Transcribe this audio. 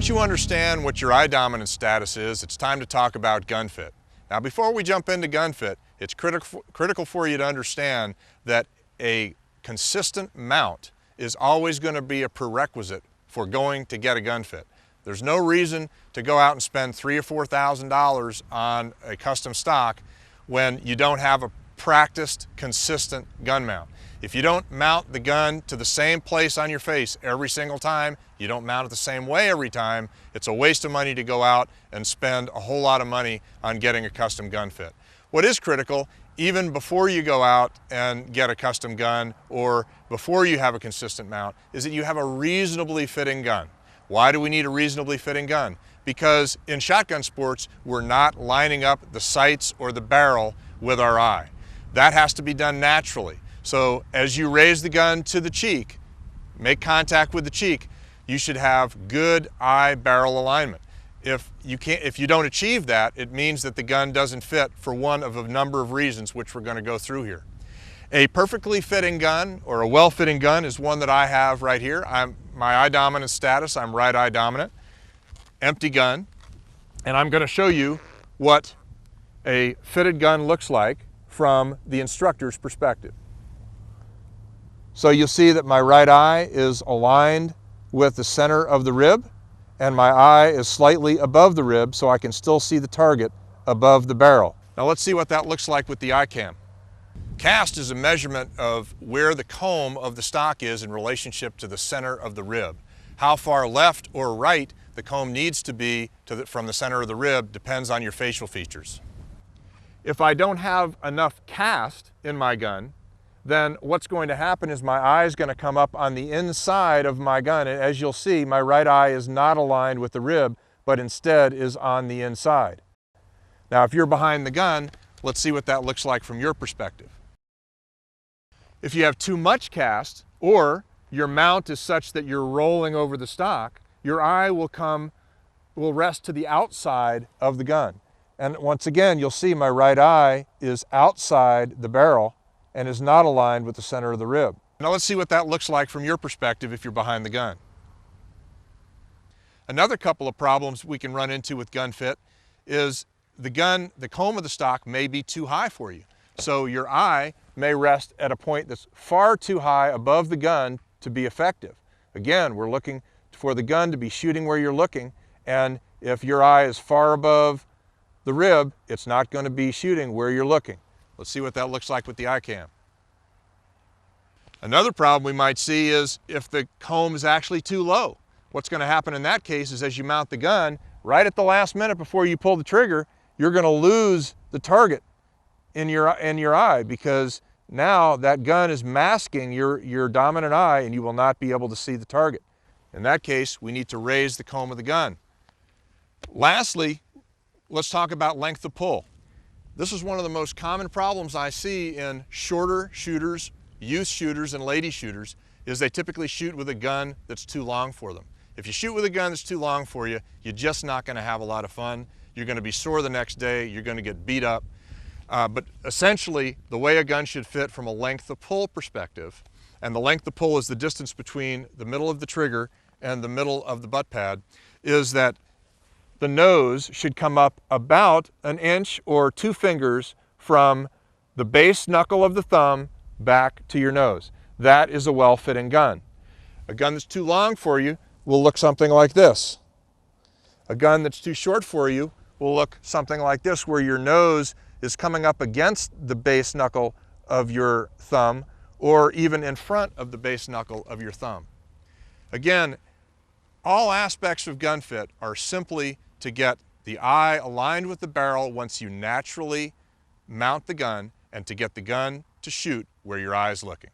Once you understand what your eye dominance status is, it's time to talk about gun fit. Now, before we jump into gun fit, it's critical for you to understand that a consistent mount is always going to be a prerequisite for going to get a gun fit. There's no reason to go out and spend $3,000 or $4,000 on a custom stock when you don't have a practiced, consistent gun mount. If you don't mount the gun to the same place on your face every single time, you don't mount it the same way every time, it's a waste of money to go out and spend a whole lot of money on getting a custom gun fit. What is critical, even before you go out and get a custom gun or before you have a consistent mount, is that you have a reasonably fitting gun. Why do we need a reasonably fitting gun? Because in shotgun sports, we're not lining up the sights or the barrel with our eye. That has to be done naturally. So as you raise the gun to the cheek, make contact with the cheek, you should have good eye-barrel alignment. If you don't achieve that, it means that the gun doesn't fit for one of a number of reasons, which we're going to go through here. A perfectly fitting gun, or a well-fitting gun, is one that I have right here. My eye dominance status, I'm right eye dominant, empty gun, and I'm going to show you what a fitted gun looks like from the instructor's perspective. So you'll see that my right eye is aligned with the center of the rib, and my eye is slightly above the rib so I can still see the target above the barrel. Now let's see what that looks like with the eye cam. Cast is a measurement of where the comb of the stock is in relationship to the center of the rib. How far left or right the comb needs to be from the center of the rib depends on your facial features. If I don't have enough cast in my gun, then what's going to happen is my eye is going to come up on the inside of my gun. And as you'll see, my right eye is not aligned with the rib, but instead is on the inside. Now, if you're behind the gun, let's see what that looks like from your perspective. If you have too much cast, or your mount is such that you're rolling over the stock, your eye will rest to the outside of the gun. And once again, you'll see my right eye is outside the barrel and is not aligned with the center of the rib. Now let's see what that looks like from your perspective if you're behind the gun. Another couple of problems we can run into with gun fit is the comb of the stock may be too high for you. So your eye may rest at a point that's far too high above the gun to be effective. Again, we're looking for the gun to be shooting where you're looking, and if your eye is far above the rib, it's not going to be shooting where you're looking. Let's see what that looks like with the eye cam. Another problem we might see is if the comb is actually too low. What's going to happen in that case is as you mount the gun, right at the last minute before you pull the trigger, you're going to lose the target in your eye, because now that gun is masking your dominant eye and you will not be able to see the target. In that case, we need to raise the comb of the gun. Lastly, let's talk about length of pull. This is one of the most common problems I see in shorter shooters, youth shooters, and lady shooters, is they typically shoot with a gun that's too long for them. If you shoot with a gun that's too long for you, you're just not going to have a lot of fun. You're going to be sore the next day. You're going to get beat up. But essentially, the way a gun should fit from a length of pull perspective, and the length of pull is the distance between the middle of the trigger and the middle of the butt pad, is that the nose should come up about an inch or 2 fingers from the base knuckle of the thumb back to your nose. That is a well-fitting gun. A gun that's too long for you will look something like this. A gun that's too short for you will look something like this, where your nose is coming up against the base knuckle of your thumb, or even in front of the base knuckle of your thumb. Again, all aspects of gun fit are simply to get the eye aligned with the barrel once you naturally mount the gun, and to get the gun to shoot where your eye is looking.